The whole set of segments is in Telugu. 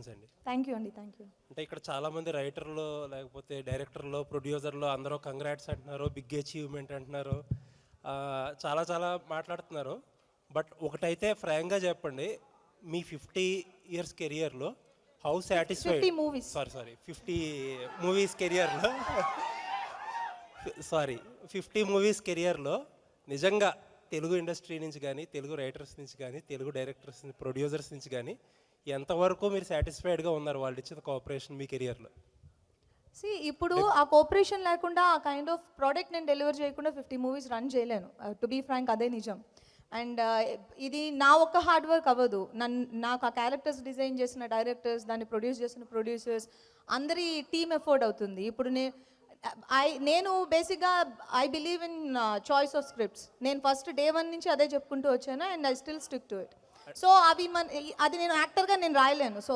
కంగ్రాచులేషన్స్ అండి. థ్యాంక్ యూ అండి, థ్యాంక్ యూ. అంటే ఇక్కడ చాలామంది రైటర్లు లేకపోతే డైరెక్టర్లు ప్రొడ్యూసర్లు అందరూ కంగ్రాట్స్ అంటున్నారు, బిగ్ అచీవ్మెంట్ అంటున్నారు, చాలా చాలా మాట్లాడుతున్నారు. బట్ ఒకటైతే ఫ్రాంక్గా చెప్పండి, మీ 50 years కెరియర్లో how satisfied 50 movies. Sorry 50 movies కెరియర్లో 50 మూవీస్ కెరియర్లో నిజంగా తెలుగు ఇండస్ట్రీ నుంచి కానీ, తెలుగు రైటర్స్ నుంచి కానీ, తెలుగు డైరెక్టర్స్ ప్రొడ్యూసర్స్ నుంచి కానీ ఎంతవరకు మీరు సాటిస్ఫైడ్గా ఉన్నారు వాళ్ళు ఇచ్చిన కోఆపరేషన్ మీ కెరియర్లో? ఇప్పుడు ఆ కోఆపరేషన్ లేకుండా ఆ కైండ్ ఆఫ్ ప్రోడక్ట్ నేను డెలివర్ చేయకుండా 50 మూవీస్ రన్ చేయలేను. టు బీ ఫ్రాంక్ అదే నిజం. అండ్ ఇది నా ఒక్క హార్డ్ వర్క్ అవ్వదు. నాకు ఆ క్యారెక్టర్స్ డిజైన్ చేసిన డైరెక్టర్స్, దాన్ని ప్రొడ్యూస్ చేసిన ప్రొడ్యూసర్స్ అందరి టీమ్ ఎఫర్ట్ అవుతుంది. ఇప్పుడు నేను బేసిక్గా I believe in choice of scripts. నేను ఫస్ట్ డే 1 నుంచి అదే చెప్పుకుంటూ వచ్చాను and I still stick to it. So అది నేను యాక్టర్గా నేను రాయలేను. సో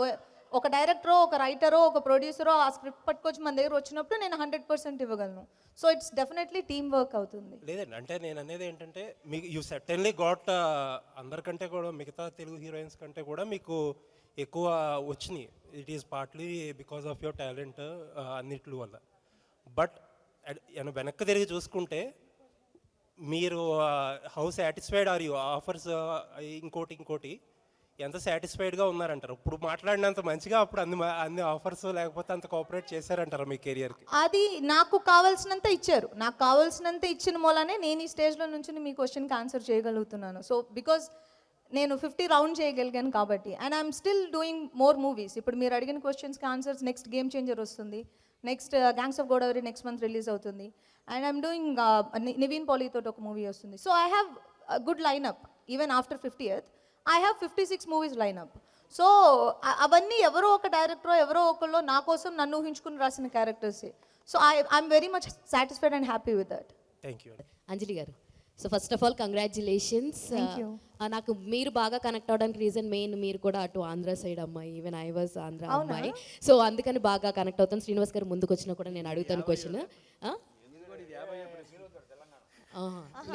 ఒక డైరెక్టరో, ఒక రైటరో, ఒక ప్రొడ్యూసరో ఆ స్క్రిప్ట్ పట్టుకొచ్చి మన దగ్గర వచ్చినప్పుడు నేను 100% ఇవ్వగలను. So it's definitely team work అవుతుంది. లేదండి, అంటే నేను అనేది ఏంటంటే మీకు యూ సర్టెన్లీ గాట్ అందరికంటే కూడా మిగతా తెలుగు హీరోయిన్స్ కంటే కూడా మీకు ఎక్కువ వచ్చినాయి. It is partly because of your talent అన్నిటి వల్ల. బట్ వెనక్కి తిరిగి చూసుకుంటే మీరు how satisfied or you offers ఇంకోటి ఎంత సాటిస్ఫైడ్గా ఉన్నారంటారు? ఇప్పుడు మాట్లాడినంత మంచిగా అప్పుడు అన్ని ఆఫర్స్ లేకపోతే అంత కోఆపరేట్ చేశారంటారు మీ కెరియర్కి? అది నాకు కావాల్సినంత ఇచ్చారు. నాకు కావాల్సినంత ఇచ్చిన మూలనే నేను ఈ స్టేజ్లో నుంచి మీ క్వశ్చన్కి ఆన్సర్ చేయగలుగుతున్నాను. సో బికాజ్ నేను 50 రౌండ్ చేయగలిగాను కాబట్టి. And I'm still doing more movies. ఇప్పుడు మీరు అడిగిన క్వశ్చన్స్కి ఆన్సర్స్ నెక్స్ట్ గేమ్ చేంజర్ వస్తుంది, next gangs of Godavari next month release అవుతుంది. అండ్ ఐఎమ్ డూయింగ్ నివిన్ పాలీతో ఒక మూవీ వస్తుంది. So I have good lineup. Even after 50th I have 56 movies lineup. So అవన్నీ ఎవరో ఒక డైరెక్టరో ఎవరో ఒకళ్ళు నా కోసం నన్ను ఊహించుకుని రాసిన క్యారెక్టర్సే. So I'm very much satisfied and happy with that. Thank you. Anjali garu, so first of all congratulations. నాకు మీరు బాగా కనెక్ట్ అవడానికి రీజన్ మెయిన్ మీరు కూడా అటు ఆంధ్ర సైడ్ అమ్మాయి, ఈవెన్ ఐ వాజ్ ఆంధ్ర అమ్మాయి. సో అందుకని బాగా కనెక్ట్ అవుతాను. శ్రీనివాస్ గారు ముందుకు వచ్చినా కూడా నేను అడుగుతాను క్వశ్చన్.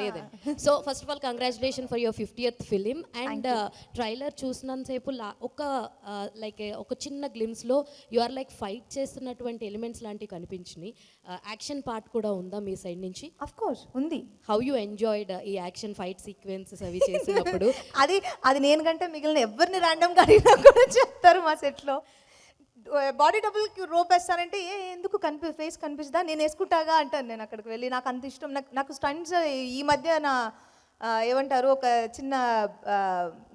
లేదండి. So first of all congratulation for your 50th film. And trailer చూసినంతసేపు ఒక చిన్న గ్లిమ్స్లో యు ఆర్ లైక్ ఫైట్ చేస్తున్నటువంటి ఎలిమెంట్స్ లాంటివి కనిపించినాయి. యాక్షన్ పార్ట్ కూడా ఉందా మీ సైడ్ నుంచి? అఫ్ కోర్స్ ఉంది. హౌ యూ ఎంజాయ్డ్ ఈ యాక్షన్ ఫైట్ సీక్వెన్సెస్ అవి చేసినప్పుడు? అది నేను కంటే మిగిలిన ఎవరిని ర్యాండమ్గా అడిగినా కూడా చెప్తారు మా సెట్లో. బాడీ డబుల్కి రోప్ వేస్తానంటే ఎందుకు ఫేస్ కనిపిస్తుందా, నేను వేసుకుంటాగా అంటాను. నేను అక్కడికి వెళ్ళి నాకు అంత ఇష్టం. నాకు స్టంట్స్ ఈ మధ్య నా ఏమంటారు ఒక చిన్న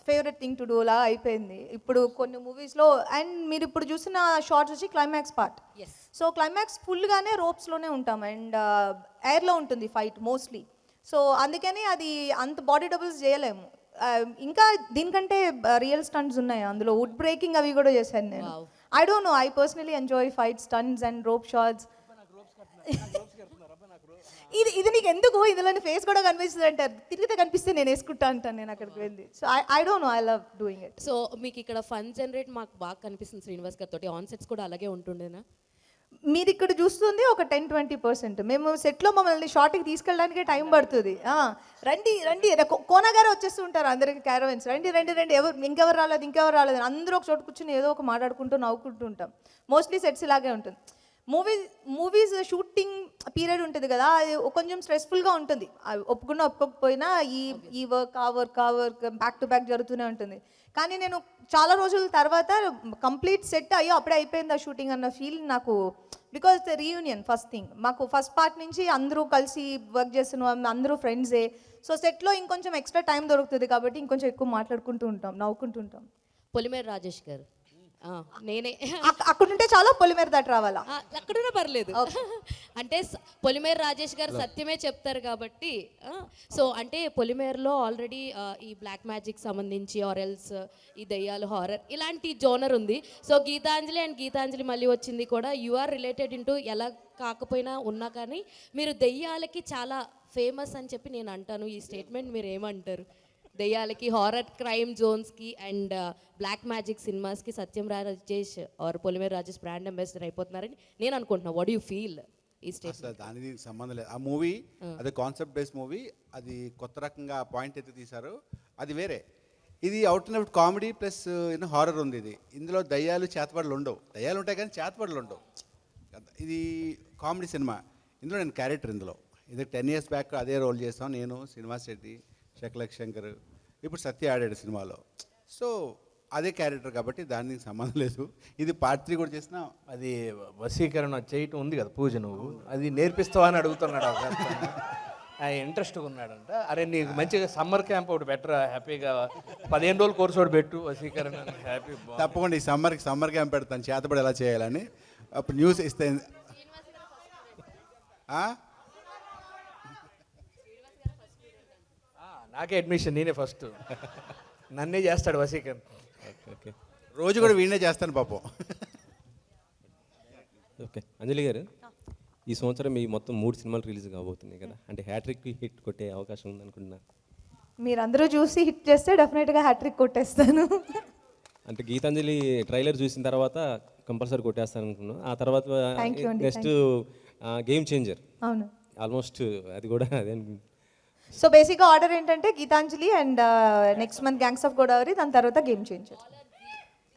ఫేవరెట్ థింగ్ టు డూ లా అయిపోయింది ఇప్పుడు కొన్ని మూవీస్లో. అండ్ మీరు ఇప్పుడు చూసిన షార్ట్స్ వచ్చి క్లైమాక్స్ పార్ట్. సో క్లైమాక్స్ ఫుల్గానే రోప్స్లోనే ఉంటాం అండ్ ఎయిర్లో ఉంటుంది ఫైట్ మోస్ట్లీ. సో అందుకని అది అంత బాడీ డబుల్స్ చేయలేము. ఇంకా దీనికంటే రియల్ స్టంట్స్ ఉన్నాయి అందులో. వుడ్ బ్రేకింగ్ అవి కూడా చేశాను నేను. I don't know, I personally enjoy fight stunts and rope shots. ఇది నీకు ఎందుకు ఇందులోని ఫేస్ కూడా కనిపిస్తుంది అంటారు, తిరిగితే కనిపిస్తే నేను వేసుకుంటా అంటాను నేను అక్కడికి వెళ్ళి. So I don't know, I love doing it. So మీకు ఇక్కడ ఫన్ జనరేట్ మాకు బాగా కనిపిస్తుంది శ్రీనివాస్ గారితో. ఆన్ సెట్స్ కూడా అలాగే ఉంటుండేనా? మీరు ఇక్కడ చూస్తుంది ఒక 10-20%. మేము సెట్లో మమ్మల్ని షార్ట్కి తీసుకెళ్ళడానికే టైం పడుతుంది. రండి కోనగారే వచ్చేస్తూ ఉంటారు అందరికి క్యారవెన్స్. రండి ఇంకెవరు రాలేదు అందరూ ఒక చోటు కూర్చొని ఏదో ఒక మాట్లాడుకుంటూ నవ్వుకుంటూ ఉంటాం. మోస్ట్లీ సెట్స్ ఇలాగే ఉంటుంది. మూవీస్ షూటింగ్ పీరియడ్ ఉంటుంది కదా, అది కొంచెం స్ట్రెస్ఫుల్గా ఉంటుంది. ఒప్పుకోకపోయినా ఈ వర్క్ ఆ వర్క్ బ్యాక్ టు బ్యాక్ జరుగుతూనే ఉంటుంది. కానీ నేను చాలా రోజుల తర్వాత కంప్లీట్ సెట్ అయ్యో అప్పుడే అయిపోయింది ఆ షూటింగ్ అన్న ఫీల్ నాకు. Because the reunion first thing. మాకు ఫస్ట్ పార్ట్ నుంచి అందరూ కలిసి వర్క్ చేస్తున్నాం, అందరూ ఫ్రెండ్సే. సో సెట్లో ఇంకొంచెం ఎక్స్ట్రా టైం దొరుకుతుంది కాబట్టి ఇంకొంచెం ఎక్కువ మాట్లాడుకుంటూ ఉంటాం, నవ్వుకుంటూ ఉంటాం. పొలిమేర రాజేష్ గారు, నేనే అక్కడుంటే చాలా పొలిమేర దాటి రావాలా? అక్కడున్నా పర్లేదు. అంటే పొలిమేర రాజేష్ గారు సత్యమే చెప్తారు కాబట్టి. సో అంటే పొలిమేరలో ఆల్రెడీ ఈ బ్లాక్ మ్యాజిక్ సంబంధించి ఆరెల్స్ ఈ దయ్యాలు హారర్ ఇలాంటి జోనర్ ఉంది. సో గీతాంజలి మళ్ళీ వచ్చింది కూడా. యు ఆర్ రిలేటెడ్ ఇంటూ ఎలా కాకపోయినా ఉన్నా కానీ మీరు దయ్యాలకి చాలా ఫేమస్ అని చెప్పి నేను అంటాను. ఈ స్టేట్మెంట్ మీరు ఏమంటారు? దయ్యాలకి, హారర్ క్రైమ్ జోన్స్కి అండ్ బ్లాక్ మ్యాజిక్ సినిమాస్కి Satyam Rajesh or Polimera Rajesh brand ambassador అయిపోతున్నారని నేను అనుకుంటున్నా. వాట్ యూ ఫీల్ ఈ స్టేట్మెంట్? దానికి సంబంధం లేదు. ఆ మూవీ అది కాన్సెప్ట్ బేస్డ్ మూవీ. అది కొత్త రకంగా పాయింట్ అయితే తీశారు, అది వేరే. ఇది out and out comedy plus horror ఉంది. ఇది ఇందులో దయ్యాలు చేతబడులు ఉండవు. దయ్యాలు ఉంటాయి కానీ చేతబడులు ఉండవు. ఇది కామెడీ సినిమా. ఇందులో నేను క్యారెక్టర్ ఇందులో ఇది 10 years బ్యాక్ అదే రోల్ చేస్తాం. నేను, శ్రీనివాస్ రెడ్డి, శకలక్ శంకర్, ఇప్పుడు సత్య ఆడాడు సినిమాలో. సో అదే క్యారెక్టర్ కాబట్టి దానికి సంబంధం లేదు. ఇది పార్ట్ 3 కూడా చేసిన. అది వశీకరణ చేయటం ఉంది కదా పూజ, నువ్వు అది నేర్పిస్తావా అని అడుగుతున్నాడు. ఆయన ఇంట్రెస్ట్గా ఉన్నాడంట. అరే నీకు మంచిగా సమ్మర్ క్యాంప్ ఒకటి బెటర్, హ్యాపీగా 15 రోజులు కోర్సు ఒకటి పెట్టు వశీకరణ, హ్యాపీ. తప్పకుండా ఈ సమ్మర్ క్యాంప్ పెడతాను చేతబడి ఎలా చేయాలని. అప్పుడు న్యూస్ ఇస్తే నాకే అడ్మిషన్, నేనే ఫస్ట్, నన్నే చేస్తాడు వశీకరణ. ఓకే రోజు కూడా వీడినే చేస్తాను పాపం. ఓకే అంజలి గారు, ఈ సంవత్సరం మీ మొత్తం 3 సినిమాలు రిలీజ్ కాబోతున్నాయి కదా, అంటే హ్యాట్రిక్ హిట్ కొట్టే అవకాశం ఉందనుకుంటున్నా. మీరందరూ చూసి హిట్ చేస్తే డెఫినెట్గా హ్యాట్రిక్ కొట్టేస్తాను. అంటే గీతాంజలి ట్రైలర్ చూసిన తర్వాత కంపల్సరీ కొట్టేస్తాను అనుకున్నాను. ఆ తర్వాత Thank you అండి, నెక్స్ట్ గేమ్ చేంజర్, అవును. ఆల్మోస్ట్ అది కూడా అదే సో బేసిక్గా ఆర్డర్ ఏంటంటే Geethanjali and next month gangs of Godavari, దాని తర్వాత game changer.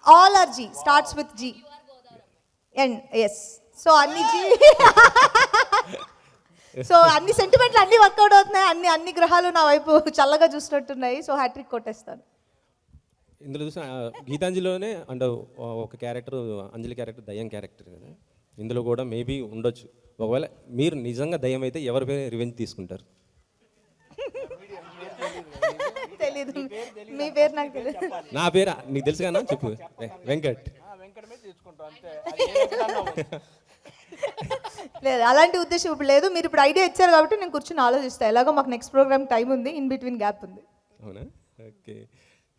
All are G, starts with G and S. So అన్ని జీ, సో అన్ని సెంటిమెంట్లు అన్ని వర్కౌట్ అవుతున్నాయి. అన్ని గ్రహాలు నా వైపు చల్లగా చూసినట్టున్నాయి. సో హ్యాట్రిక్ కొట్టేస్తాను. ఇందులో చూసిన గీతాంజలిలోనే అంటే ఒక క్యారెక్టర్, అంజలి క్యారెక్టర్ దయ్యం క్యారెక్టర్ కదా, ఇందులో కూడా మేబీ ఉండొచ్చు. ఒకవేళ మీరు నిజంగా దయ్యం అయితే ఎవరి పేరు రివెంజ్ తీసుకుంటారు? తెలీదు, మీ పేరు నాకు తెలియదు. నా పేరు నీకు తెలుసు కదా, చెప్పు. వెంకట్. లేదు, అలాంటి ఉద్దేశం ఇప్పుడు లేదు. మీరు ఇప్పుడు ఐడియా ఇచ్చారు కాబట్టి నేను కూర్చొని ఆలోచిస్తాను. ఎలాగో మాకు నెక్స్ట్ ప్రోగ్రామ్ టైం ఉంది, ఇన్ బిట్వీన్ గ్యాప్ ఉంది. అవునా? Okay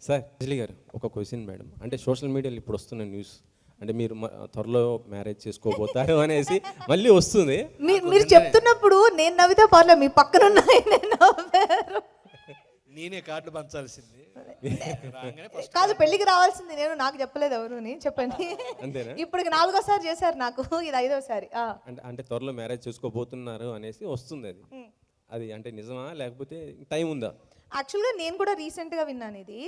sir. అంజలి గారు, ఒక క్వశ్చన్ మేడం. అంటే సోషల్ మీడియాలో ఇప్పుడు వస్తున్న న్యూస్ అంటే మీరు త్వరలో మ్యారేజ్ చేసుకోబోతారు అనేసి మళ్ళీ వస్తుంది. మీరు చెప్తున్నప్పుడు నేను నవ్వితే పర్లేదు, మీ పక్కన ఉన్నాయి నేను నవ్వారు. నేనే కార్డులు పంచాల్సింది కాదు, పెళ్ళికి రావాల్సింది నేను, నాకు చెప్పలేదు ఎవరు. చెప్పండి. అంతేనా? ఇప్పటికి 4వసారి చేశారు నాకు, ఇది 5వసారి. అంటే త్వరలో మ్యారేజ్ చేసుకోబోతున్నారు అనేసి వస్తుంది. అది అంటే నిజమా లేకపోతే టైం ఉందా? యాక్చువల్గా నేను కూడా రీసెంట్గా విన్నాను ఇది.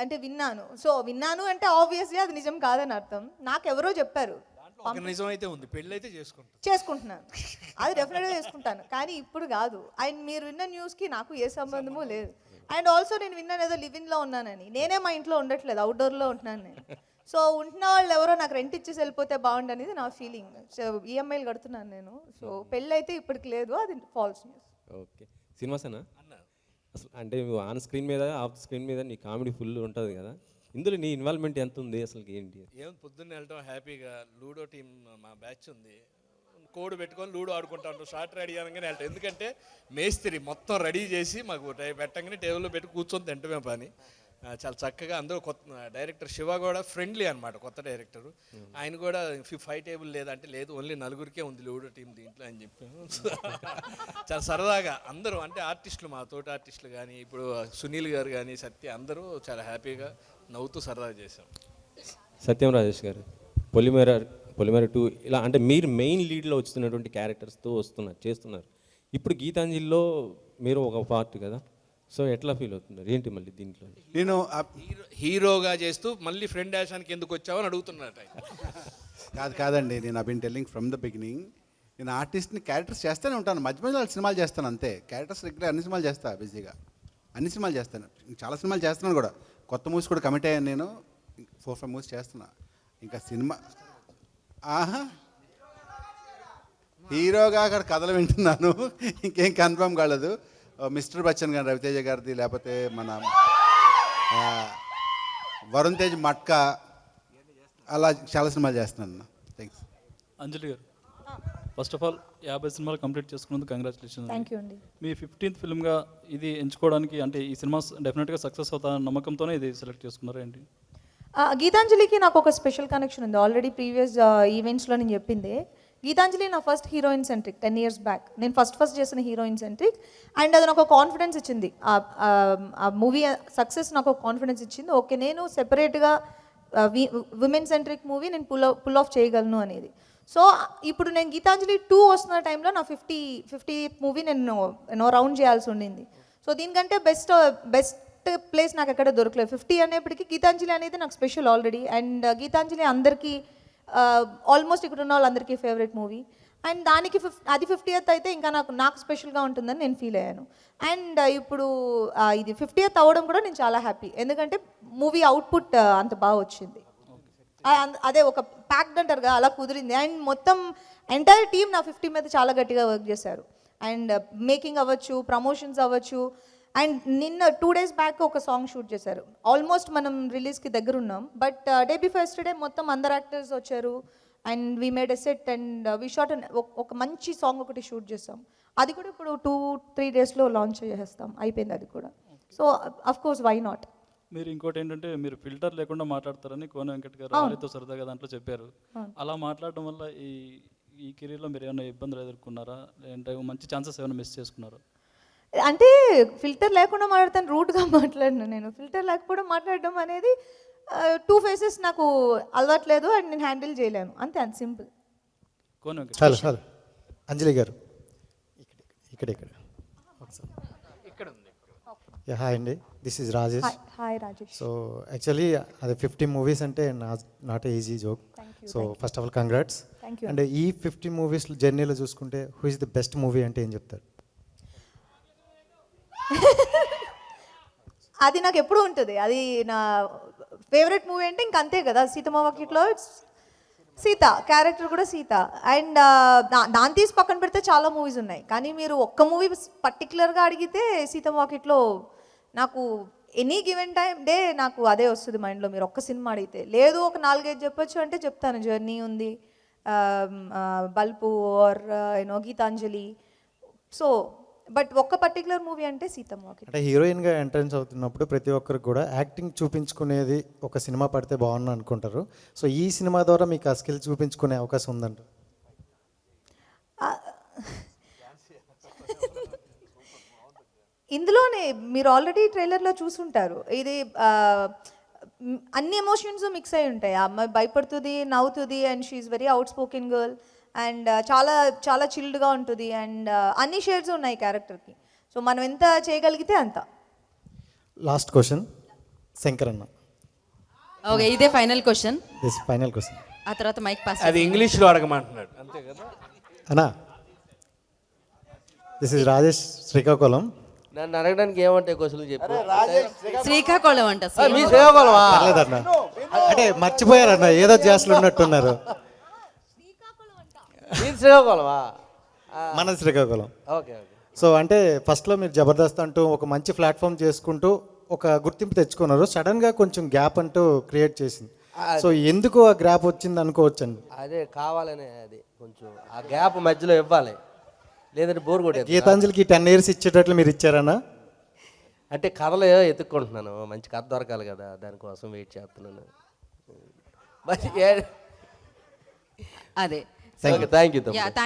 అంటే విన్నాను. సో విన్నాను అంటే ఆబ్వియస్లీ అది నిజం కాదని అర్థం. నాకు ఎవరో చెప్పారు. నిజం అయితే ఉంది, పెళ్ళి అయితే చేసుకుంటున్నాను, అది డెఫినెట్గా చేసుకుంటాను. కానీ ఇప్పుడు కాదు. అండ్ మీరు విన్న న్యూస్కి నాకు ఏ సంబంధము లేదు. అండ్ ఆల్సో నేను విన్నాను ఏదో లివింగ్లో ఉన్నానని. నేనే మా ఇంట్లో ఉండట్లేదు, అవుట్డోర్లో ఉంటున్నాను నేను. సో ఉంటున్న వాళ్ళు ఎవరో నాకు రెంట్ ఇచ్చేసి వెళ్ళిపోతే బాగుండు అనేది నా ఫీలింగ్. సో ఈఎంఐలు కడుతున్నాను నేను. సో పెళ్ళి అయితే ఇప్పటికి లేదు, అది ఫాల్స్ న్యూస్. ఓకే శ్రీనివాసనా, అసలు అంటే ఆన్ స్క్రీన్ మీద ఆఫ్ స్క్రీన్ మీద నీ కామెడీ ఫుల్ ఉంటుంది కదా, ఇందులో నీ ఇన్వాల్వ్మెంట్ ఎంత ఉంది అసలు? ఏంటి ఏం పొద్దున్నే వెళ్ళటం హ్యాపీగా, లూడో టీం మా బ్యాచ్ ఉంది, కోడ్ పెట్టుకొని లూడో ఆడుకుంటా ఉంటాం. షార్ట్ రెడీ అనగానే వెళ్తాం. ఎందుకంటే మేస్త్రి మొత్తం రెడీ చేసి మాకు పెట్టగానే టేబుల్లో పెట్టి కూర్చొని తింటమే పని. చాలా చక్కగా అందరూ కొత్త డైరెక్టర్ శివ కూడా ఫ్రెండ్లీ అనమాట, కొత్త డైరెక్టరు. ఆయన కూడా 5 టేబుల్ లేదంటే లేదు, ఓన్లీ 4గురికే ఉంది లూడో టీం దీంట్లో అని చెప్పాము. చాలా సరదాగా అందరూ, అంటే ఆర్టిస్టులు, మా తోటి ఆర్టిస్టులు కానీ, ఇప్పుడు సునీల్ గారు కానీ, సత్య, అందరూ చాలా హ్యాపీగా నవ్వుతూ సరదాగా చేశాం. సత్యం రాజేష్ గారు, పొలిమేర 2 ఇలా అంటే మీరు మెయిన్ లీడ్లో వస్తున్నటువంటి క్యారెక్టర్స్తో చేస్తున్నారు. ఇప్పుడు గీతాంజలిలో మీరు ఒక పార్ట్ కదా, సో ఎట్లా ఫీల్ అవుతున్నారు ఏంటి మళ్ళీ దీంట్లో? నేను హీరోగా చేస్తూ మళ్ళీ ఫ్రెండ్ యాషానికి ఎందుకు వచ్చావని అడుగుతున్నట్టు. కాదండి, నేను I been telling from the beginning. నేను ఆర్టిస్ట్ని క్యారెక్టర్స్ చేస్తూనే ఉంటాను, మధ్య మధ్యలో సినిమాలు చేస్తాను అంతే. క్యారెక్టర్స్ రెగ్యులర్ అన్ని సినిమాలు చేస్తాను, బిజీగా అన్ని సినిమాలు చేస్తాను. చాలా సినిమాలు చేస్తున్నాను కూడా. కొత్త మూవీస్ కూడా కమిట్ అయ్యాను నేను, 4-5 మూవీస్ చేస్తున్నా. ఇంకా సినిమా హీరోగా అక్కడ కథలు వింటున్నాను, ఇంకేం కన్ఫర్మ్ కాలేదు. మిస్టర్ బచ్చన్ గారు, రవితేజ గారిది, లేకపోతే మన వరుణ్ తేజ్ మట్కా, అలా చాలా సినిమాలు చేస్తున్నాను. థ్యాంక్స్. అంజలి గారు, ఫస్ట్ ఆఫ్ ఆల్ 50 సినిమాలు కంప్లీట్ చేసుకున్నందుకు కంగ్రాచులేషన్. థ్యాంక్ యూ అండి. మీ 15th ఫిల్మ్గా ఇది ఎంచుకోవడానికి, అంటే ఈ సినిమా డెఫినెట్గా సక్సెస్ అవుతా నమ్మకంతోనే ఇది సెలెక్ట్ చేసుకున్నారు ఏంటి? గీతాంజలికి నాకు ఒక స్పెషల్ కనెక్షన్ ఉంది. ఆల్రెడీ ప్రీవియస్ ఈవెంట్స్లో నేను చెప్పింది. గీతాంజలి నా first heroine centric 10 years back. నేను ఫస్ట్ చేసిన హీరోయిన్ సెంట్రిక్. అండ్ అది నాకు ఒక కాన్ఫిడెన్స్ ఇచ్చింది. ఆ మూవీ సక్సెస్ నాకు ఒక కాన్ఫిడెన్స్ ఇచ్చింది. ఓకే, నేను సెపరేట్గా విమెన్ సెంట్రిక్ మూవీ నేను పుల్ ఆఫ్ చేయగలను అనేది. సో ఇప్పుడు నేను గీతాంజలి 2 వస్తున్న టైంలో నా 50th మూవీ నేను రౌండ్ చేయాల్సి ఉండింది. సో దీనికంటే బెస్ట్ కరెక్ట్ ప్లేస్ నాకు ఎక్కడ దొరకలేదు. 50 అనేప్పటికీ గీతాంజలి అనేది నాకు స్పెషల్ ఆల్రెడీ. అండ్ గీతాంజలి అందరికీ ఆల్మోస్ట్ ఇక్కడ ఉన్న వాళ్ళందరికీ ఫేవరెట్ మూవీ. అండ్ దానికి అది 50th అయితే ఇంకా నాకు స్పెషల్గా ఉంటుందని నేను ఫీల్ అయ్యాను. అండ్ ఇప్పుడు ఇది 50th అవ్వడం కూడా నేను చాలా హ్యాపీ, ఎందుకంటే మూవీ అవుట్పుట్ అంత బాగా వచ్చింది. అదే ఒక ప్యాక్డ్ అంటారు కదా, అలా కుదిరింది. అండ్ మొత్తం ఎంటైర్ టీమ్ నా 50 మీద చాలా గట్టిగా వర్క్ చేశారు. అండ్ మేకింగ్ అవ్వచ్చు, ప్రమోషన్స్ అవ్వచ్చు. అండ్ నిన్న 2 days బ్యాక్ ఒక సాంగ్ షూట్ చేశారు. ఆల్మోస్ట్ మనం రిలీజ్కి దగ్గర ఉన్నాం, బట్ డే బిఫోర్ యెస్టర్డే మొత్తం అందరు యాక్టర్స్ వచ్చారు. And we made a set and we shot ఒక మంచి సాంగ్ ఒకటి షూట్ చేస్తాం. అది కూడా ఇప్పుడు 2-3 daysలో లాంచ్ చేసేస్తాం, అయిపోయింది అది కూడా. So of course why not. మీరు ఇంకోటి ఏంటంటే మీరు ఫిల్టర్ లేకుండా మాట్లాడతారని కోన వెంకట్ గారు ఆలితో సరదాగా దాంట్లో చెప్పారు. అలా మాట్లాడడం వల్ల ఈ కెరీర్లో మీరు ఏమైనా ఇబ్బందులు ఎదుర్కొన్నారా, లేదంటే మంచి ఛాన్సెస్ ఏమైనా మిస్ చేసుకున్నారా? అంటే ఫిల్టర్ లేకుండా మాట్లాడతాను, రూట్గా మాట్లాడినా. నేను ఫిల్టర్ లేకపోవడం మాట్లాడడం అనేది 2 faces నాకు అలవాట్లేదు అండ్ నేను హ్యాండిల్ చేయలేను, అంతే, అంత సింపుల్. కోన వెంకట్ హలో అంజలి గారు ఇక్కడ హాయ్ అండి, this is Rajesh. Hi Rajesh. So actually అది 50 movies అంటే not easy joke. So first of all congrats. Thank you. And ఈ 50 movies జర్నీలో చూసుకుంటే who is the best movie అంటే ఏం చెప్తారు? అది నాకు ఎప్పుడు ఉంటుంది, అది నా ఫేవరెట్ మూవీ అంటే ఇంక అంతే కదా. సీతమ్మ వాకిట్లో సీత క్యారెక్టర్ కూడా సీత. అండ్ దాన్ని తీసి పక్కన పెడితే చాలా మూవీస్ ఉన్నాయి, కానీ మీరు ఒక్క మూవీ పర్టికులర్గా అడిగితే సీతమ్మ వాకిట్లో నాకు ఎనీ గివెన్ టైం డే నాకు అదే వస్తుంది మైండ్లో. మీరు ఒక్క సినిమా అడిగితే లేదు ఒక 4-5 చెప్పొచ్చు అంటే చెప్తాను. జర్నీ ఉంది, bulb are Gitanjali. So but ఒక్క పర్టికులర్ మూవీ అంటే సీతమ్మ వాకిట్లో. అంటే హీరోయిన్గా ఎంట్రన్స్ అవుతున్నప్పుడు ప్రతి ఒక్కరికి కూడా యాక్టింగ్ చూపించుకునేది ఒక సినిమా పడితే బాగుంది అనుకుంటారు. సో ఈ సినిమా ద్వారా మీకు ఆ స్కిల్ చూపించుకునే అవకాశం ఉందంట? ఇందులోనే మీరు ఆల్రెడీ ట్రైలర్లో చూసుంటారు, ఇది అన్ని ఎమోషన్స్ మిక్స్ అయి ఉంటాయి. ఆ అమ్మాయి భయపడుతుంది, నవ్వుతుంది, and she very outspoken girl. And చాలా చాలా చిల్డ్గా ఉంటుంది. అండ్ అన్ని షేడ్స్ ఉన్నాయి క్యారెక్టర్కి. సో మనం ఎంత చేయగలిగితే అంత. లాస్ట్ క్వశ్చన్ శంకర్ అన్న. ఓకే, ఇదే final question. This final question. ఆ తర్వాత మైక్ పాస్. అది ఇంగ్లీష్లో అడగమంటున్నాడు అంతే కదా అన్నా, దిస్ ఇస్ రాజేష్ శ్రీకాకుళం. నన్ను అడగడానికి ఏమంటాయి క్వశ్చన్లు చెప్పు. శ్రీకాకుళం అంట. మీ శ్రీకాకుళమా? లేదన్నా, అంటే మర్చిపోయారన్న, ఏదో జాస్లు ఉన్నట్టున్నారు. మీ శ్రీకాకుళమా? మన శ్రీకాకుళం. Okay okay. సో అంటే ఫస్ట్లో మీరు జబర్దస్త్ అంటూ ఒక మంచి ప్లాట్ఫామ్ చేసుకుంటూ ఒక గుర్తింపు తెచ్చుకున్నారు. సడన్గా కొంచెం గ్యాప్ అంటూ క్రియేట్ చేసింది. సో ఎందుకు ఆ గ్యాప్ వచ్చింది అనుకోవచ్చండి? అదే కావాలనే, అది కొంచెం ఆ గ్యాప్ మధ్యలో ఇవ్వాలి, లేదంటే బోర్ కొట్టేది. గీతాంజలికి 10 years ఇచ్చేటట్లు మీరు ఇచ్చారన్నా? అంటే కథలు ఎత్తుక్కుంటున్నాను, మంచి కథ దొరకాలి కదా, దానికోసం వెయిట్ చేస్తున్నాను. అదే. Thank you.